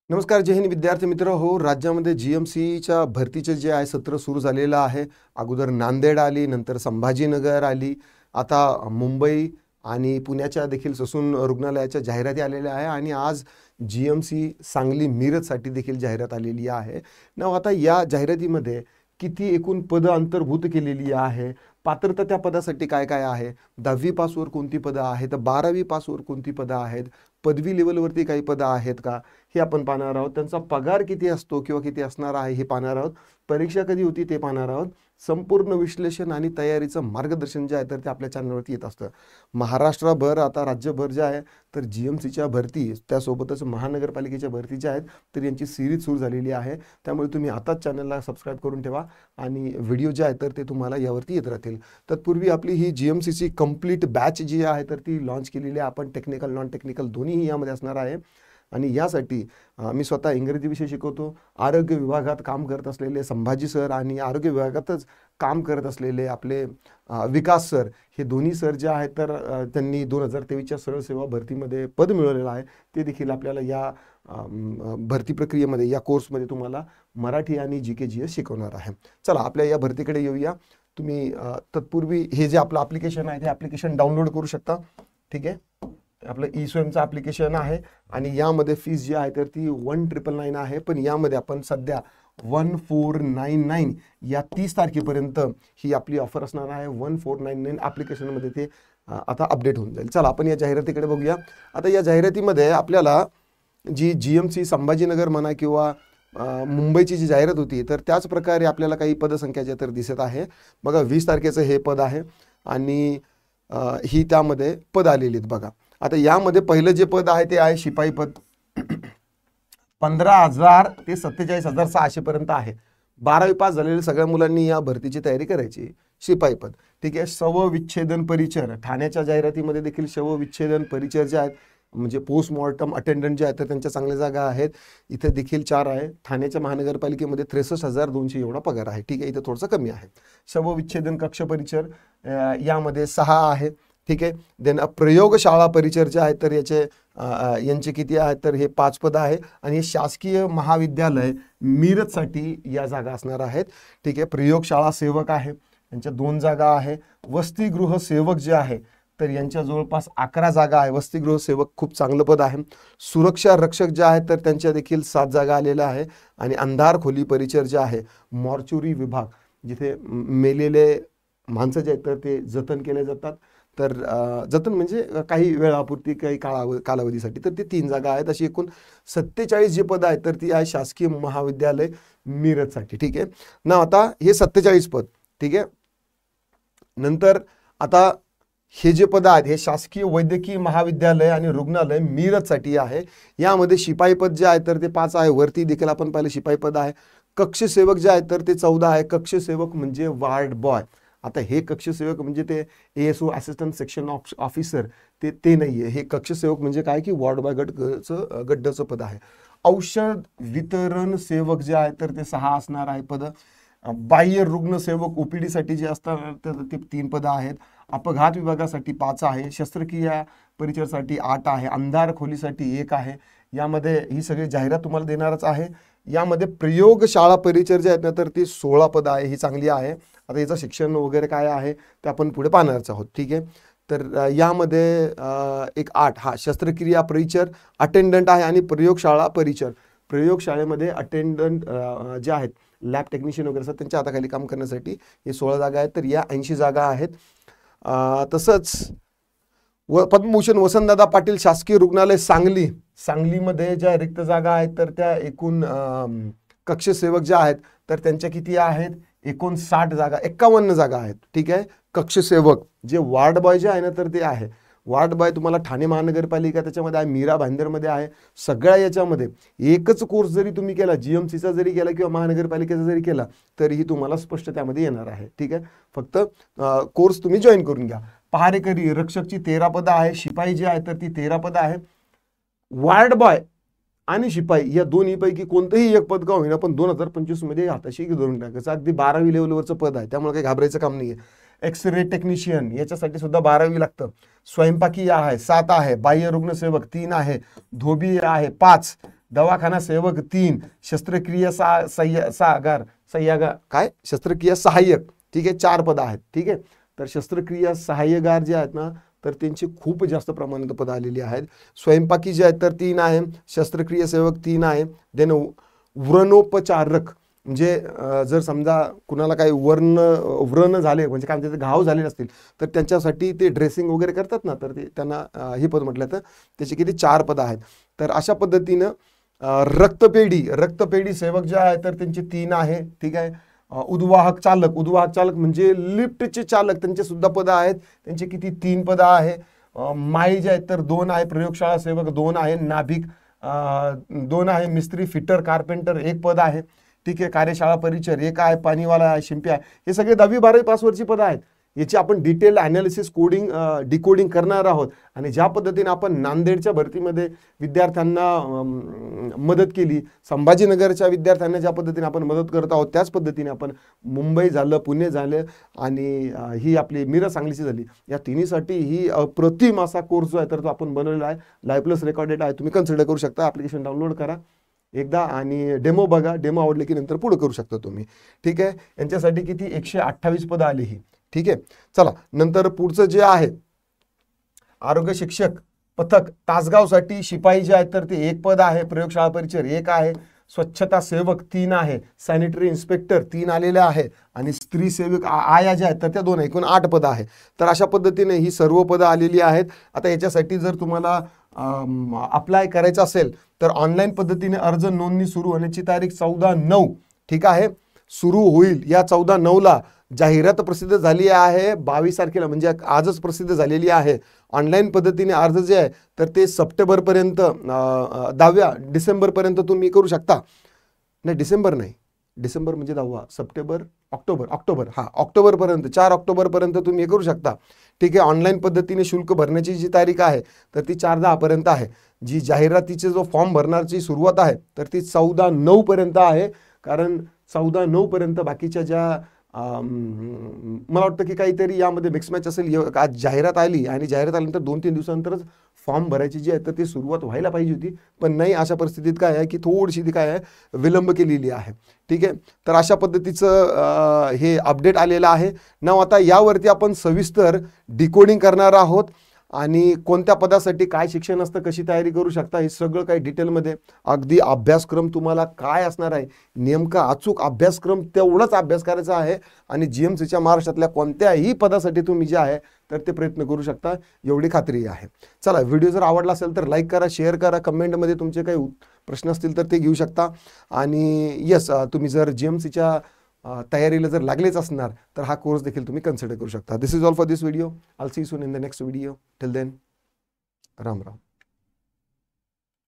नमस्कार, जय हिंद विद्यार्थी मित्र हो. राज्यामध्ये जीएमसीच्या भरतीचे जे आहे सत्र सुरू झालेलं आहे. अगोदर नांदेड आली, नंतर संभाजीनगर आली, आता मुंबई आणि पुण्याच्या देखील ससून रुग्णालयाच्या जाहिराती आलेल्या आहे आणि आज जीएमसी सांगली मिरजसाठी देखील जाहिरात आलेली आहे. आता या जाहिरातीमध्ये किती एकूण पदं अंतर्भूत केलेली आहे, पात्रता त्या पदासाठी काय काय आहे, 10वी पासवर कोणती पदं आहेत, 12वी पासवर कोणती पदं आहेत, पदवी लेवलवरती काही पदं आहेत का हे आपण पाहणार आहोत. त्यांचा पगार किती असतो किंवा किती असणार आहे हे पाहणार आहोत. परीक्षा कधी होती ते पाहणार आहोत. संपूर्ण विश्लेषण आणि तयारीचं मार्गदर्शन जे आहे तर ते आपल्या चॅनलवरती येत असतं. महाराष्ट्रभर आता राज्यभर जे आहे तर जीएमसीच्या भरती त्यासोबतच महानगरपालिकेच्या भरती ज्या आहेत तर यांची सिरीज सुरू झालेली आहे. त्यामुळे तुम्ही आताच चॅनलला सबस्क्राईब करून ठेवा आणि व्हिडिओ जे आहे तर ते तुम्हाला यावरती येत राहतील. तत्पूर्वी आपली ही जीएमसीची कंप्लीट बॅच जी आहे तर ती लॉन्च केलेली आहे. आपण टेक्निकल नॉन टेक्निकल दोन्हीही यामध्ये असणार आहे आणि यासाठी मी स्वतः इंग्रजी विषय शिकवतो. आरोग्य विभागात काम करत असलेले संभाजी सर आणि आरोग्य विभागातच काम करत असलेले आपले विकास सर, हे दोन्ही सर जे आहेत तर त्यांनी 2023च्या सरळ सेवा भरतीमध्ये पद मिळवलेलं आहे. ते देखील आपल्याला या भरती प्रक्रियेमध्ये या कोर्समध्ये तुम्हाला मराठी आणि GK/GS शिकवणार आहे. चला आपल्या या भरतीकडे येऊया. तुम्ही तत्पूर्वी हे जे आपलं ॲप्लिकेशन आहे ते ॲप्लिकेशन डाउनलोड करू शकता. ठीक आहे, आपलं ई-स्वयंचं ॲप्लिकेशन आहे आणि यामध्ये फीस जी आहे तर ती 1999 आहे. पण यामध्ये आपण सध्या 1499 या 30 तारखेपर्यंत ही आपली ऑफर असणार आहे. 1499 ॲप्लिकेशनमध्ये ते आता अपडेट होऊन जाईल. चला आपण या जाहिरातीकडे बघूया. आता या जाहिरातीमध्ये आपल्याला जी GMC संभाजीनगर म्हणा किंवा मुंबईची जी जाहिरात होती तर त्याच प्रकारे आपल्याला काही पदसंख्या ज्या तर दिसत आहे. बघा 20 तारखेचं हे पद आहे आणि ही त्यामध्ये पद आलेली आहेत. बघा आता यामध्ये पहिलं जे पद आहे ते आहे शिपाई पद. 15,000 ते 47,600 पर्यंत आहे. 12वी पास झालेल्या सगळ्या मुलांनी या भरतीची तयारी करायची. शिपाई पद ठीक आहे. शवविच्छेदन परिचर, ठाण्याच्या जाहिरातीमध्ये देखील शवविच्छेदन परिचर जे आहेत म्हणजे पोस्टमॉर्टम अटेंडंट जे आहेत तर त्यांच्या चांगल्या जागा आहेत. इथे देखील 4 आहे. ठाण्याच्या महानगरपालिकेमध्ये 63,200 एवढा पगार आहे. ठीक आहे, इथं थोडंसं कमी आहे. शवविच्छेदन कक्ष परिचर यामध्ये 6 आहे. ठीक आहे. देन प्रयोगशाळा परिचर जे आहेत तर यांचे किती आहेत तर हे 5 पद आहे आणि हे शासकीय महाविद्यालय मिरजसाठी या जागा असणार आहेत. ठीक आहे. प्रयोगशाळा सेवक आहे, यांच्या 2 जागा आहे. वसतिगृह सेवक जे आहे तर यांच्या जवळपास 11 जागा आहे. वसतिगृह सेवक खूप चांगलं पद आहे. सुरक्षा रक्षक जे आहेत तर त्यांच्या देखील 7 जागा आलेल्या आहे आणि अंधार खोली परिचर जे आहे, मॉर्च्युरी विभाग जिथे मेलेले माणसं जे आहेत तर ते जतन केले जातात. तर जतन म्हणजे काही वेळापुरती काही कालावधीसाठी तर ते 3 जागा आहेत. अशी एकूण 47 जे पद आहेत तर ती आहे शासकीय महाविद्यालय मिरजसाठी. ठीक आहे ना. आता हे 47 पद ठीक आहे. नंतर आता हे जे पद आहेत हे शासकीय वैद्यकीय महाविद्यालय आणि रुग्णालय मिरजसाठी आहे. यामध्ये शिपाई पद जे आहे तर ते 5 आहे. वरती देखील आपण पाहिलं शिपाई पद आहे. कक्ष सेवक जे आहेत तर ते 14 आहे. कक्ष सेवक म्हणजे वार्ड बॉय. आता हे कक्षसेवक म्हणजे ते ASO असिस्टंट सेक्शन ऑफिसर ते नाही आहे. हे कक्षसेवक म्हणजे काय की वॉर्ड बॉय गड्डचं पद आहे. औषध वितरण सेवक जे आहे तर ते 6 असणार आहे पद. बाह्य रुग्णसेवक OPD साठी जे असतात तर ते 3 पद आहेत. अपघात विभागासाठी 5 आहे. शस्त्रक्रिया परिचरसाठी 8 आहे. अंधार खोलीसाठी 1 आहे. यामध्ये ही सगळी जाहिरात तुम्हाला देणारच आहे. यामध्ये प्रयोगशाळा परिचर जे आहेत ना तर ती 16 पद आहे. ही चांगली आहे. आता याचं शिक्षण वगैरे काय आहे ते आपण पुढे पाहणारच आहोत. ठीक आहे. तर यामध्ये एक 8 हा शस्त्रक्रिया परिचर अटेंडंट आहे आणि प्रयोगशाळा परिचर. प्रयोगशाळेमध्ये अटेंडंट जे आहेत लॅब टेक्निशियन वगैरे असतात त्यांच्या हाताखाली काम करण्यासाठी हे 16 जागा आहेत. तर या 80 जागा आहेत. तसंच पद्मभूषण वसंतदादा पाटील शासकीय रुग्णालय सांगलीमध्ये ज्या रिक्त जागा आहेत तर त्या एकूण कक्षसेवक ज्या आहेत तर त्यांच्या किती आहेत 59 जागा 51 जागा आहेत. ठीक आहे. कक्षसेवक जे वार्ड बॉय जे आहे ना तर ते आहे. वार्ड बॉय तुम्हाला ठाणे महानगरपालिका त्याच्यामध्ये आहे, मीरा भाईंदरमध्ये आहे. सगळ्या याच्यामध्ये एकच कोर्स जरी तुम्ही केला GMCचा जरी केला किंवा महानगरपालिकेचा जरी केला तरीही तुम्हाला स्पष्ट त्यामध्ये येणार आहे. ठीक आहे. फक्त कोर्स तुम्ही जॉईन करून घ्या. पहारेकरी रक्षकची 13 पदं आहे. शिपाई जी आहे तर ती 13 पदं आहे. वार्ड बॉय आणि शिपाई या दोन्हीपैकी कोणतंही एक पद का होईना पण 2025 मध्ये हाताशी धरून टाकायचं. अगदी 12वी लेवलवरचं पद आहे त्यामुळे काही घाबरायचं काम नाहीये. एक्सरे टेक्निशियन याच्यासाठी सुद्धा 12वी लागतं. स्वयंपाकी आहे 7 आहे. बाह्य रुग्णसेवक 3 आहे. धोबी आहे 5. दवाखाना सेवक 3, शस्त्रक्रिया शस्त्रक्रिया सहाय्यक, ठीक आहे, 4 पदं आहेत. ठीक आहे, तर शस्त्रक्रिया सहाय्यगार जे आहेत ना, तर त्यांची खूप जास्त प्रमाणात पदं आलेली आहेत. स्वयंपाकी जे आहेत तर 3 आहे, शस्त्रक्रिया सेवक 3 आहे. देन व्रणोपचारक म्हणजे जर समजा कुणाला काही व्रण झाले म्हणजे काय म्हणतात घाव झालेले असतील तर त्यांच्यासाठी ते ड्रेसिंग वगैरे करतात ना, तर ते त्यांना ही पद म्हटलं तर त्याची किती 4 पदं आहेत. तर अशा पद्धतीनं रक्तपेढी सेवक जे आहे तर त्यांचे 3 आहे. ठीक आहे, उद्वाहक चालक म्हणजे लिफ्टचे चालक त्यांचे सुद्धा पदं आहेत, त्यांचे किती 3 पदं आहे. माई जे आहेत तर 2 आहे, प्रयोगशाळा सेवक 2 आहे, नाभिक 2 आहे, मिस्त्री फिटर कारपेंटर 1 पद आहे. ठीक आहे, कार्यशाळा परिचर 1 आहे, पाणीवाला आहे, शिंपी आहे. हे सगळे 10वी 12वी पासवरची पदं आहेत. याची आपण डिटेल ॲनालिसिस डिकोडिंग करणार आहोत. आणि ज्या पद्धतीने आपण नांदेडच्या भरतीमध्ये विद्यार्थ्यांना मदत केली, संभाजीनगरच्या विद्यार्थ्यांना ज्या पद्धतीने आपण मदत करत आहोत त्याच पद्धतीने आपण मुंबई झालं, पुणे झालं आणि ही आपली मिरज सांगलीची झाली, या तिन्हीसाठी ही अप्रतिम असा कोर्स जो आहे तर तो आपण बनवलेला आहे. लाईव्ह प्लस रेकॉर्डेड आहे, तुम्ही कन्सिडर करू शकता. ॲप्लिकेशन डाउनलोड करा एकदा आणि डेमो बघा, डेमो आवडले की नंतर पुढे करू शकता तुम्ही. ठीक आहे, यांच्यासाठी किती 128 पदं आली ही. ठीक आहे, चला नंतर पुढचं जे आहे आरोग्य शिक्षक पथक तासगावसाठी शिपाई जे आहेत तर ते 1 पद आहे, प्रयोगशाळा परिचर 1 आहे, स्वच्छता सेवक 3 आहे, सॅनिटरी इन्स्पेक्टर 3 आलेले आहे आणि स्त्री सेवक आया जे आहेत तर त्या 2 एकूण 8 पदं आहे. तर अशा पद्धतीने ही सर्व पदं आलेली आहेत. आता याच्यासाठी जर तुम्हाला अप्लाय करायचं असेल तर ऑनलाईन पद्धतीने अर्ज नोंदणी सुरू होण्याची तारीख 14/9 ठीक आहे सुरू होईल. या 14/9ला जाहिरात प्रसिद्ध झाली आहे, 22 तारखेला म्हणजे आजच प्रसिद्ध झालेली आहे. ऑनलाईन पद्धतीने अर्ज जे आहे तर ते सप्टेंबरपर्यंत 10 डिसेंबरपर्यंत तुम्ही करू शकता. नाही डिसेंबर म्हणजे 10 सप्टेंबर ऑक्टोबर ऑक्टोबरपर्यंत 4 ऑक्टोबरपर्यंत तुम्ही हे करू शकता. ठीक आहे, ऑनलाईन पद्धतीने शुल्क भरण्याची जी तारीख आहे तर ती 4/10 पर्यंत आहे. जी जाहिरातीचे जो फॉर्म भरण्याची सुरुवात आहे तर ती 14/9 पर्यंत आहे. कारण 14/9 पर्यंत बाकीच्या ज्या मला वाटतं की काहीतरी यामध्ये मिक्समॅच असेल. आज जाहिरात आली आणि जाहिरात आल्यानंतर 2-3 दिवसानंतरच फॉर्म भरायची जी आहे तर ती सुरुवात व्हायला पाहिजे होती, पण नाही. अशा परिस्थितीत काय आहे की थोडीशी ती काय आहे विलंब केलेली आहे. ठीक आहे, तर अशा पद्धतीचं हे अपडेट आलेलं आहे ना. आता यावरती आपण सविस्तर डिकोडिंग करणार आहोत आणि कोणत्या पदासाठी काय शिक्षण असतं, कशी तयारी करू शकता, हे सगळं काही डिटेलमध्ये अगदी अभ्यासक्रम तुम्हाला काय असणार आहे, नेमका अचूक अभ्यासक्रम तेवढाच अभ्यास करायचा आहे आणि GMCच्या महाराष्ट्रातल्या कोणत्याही पदासाठी तुम्ही जे आहे तर ते प्रयत्न करू शकता, एवढी खात्री आहे. चला, व्हिडिओ जर आवडला असेल तर लाईक करा, शेअर करा, कमेंटमध्ये तुमचे काही प्रश्न असतील तर ते घेऊ शकता. आणि यस, तुम्ही जर GMCच्या तयारीला जर लागलेच असणार तर हा कोर्स देखील तुम्ही कन्सिडर करू शकता. This is all for this video. I'll see you soon in the next video. Till then, Ram Ram.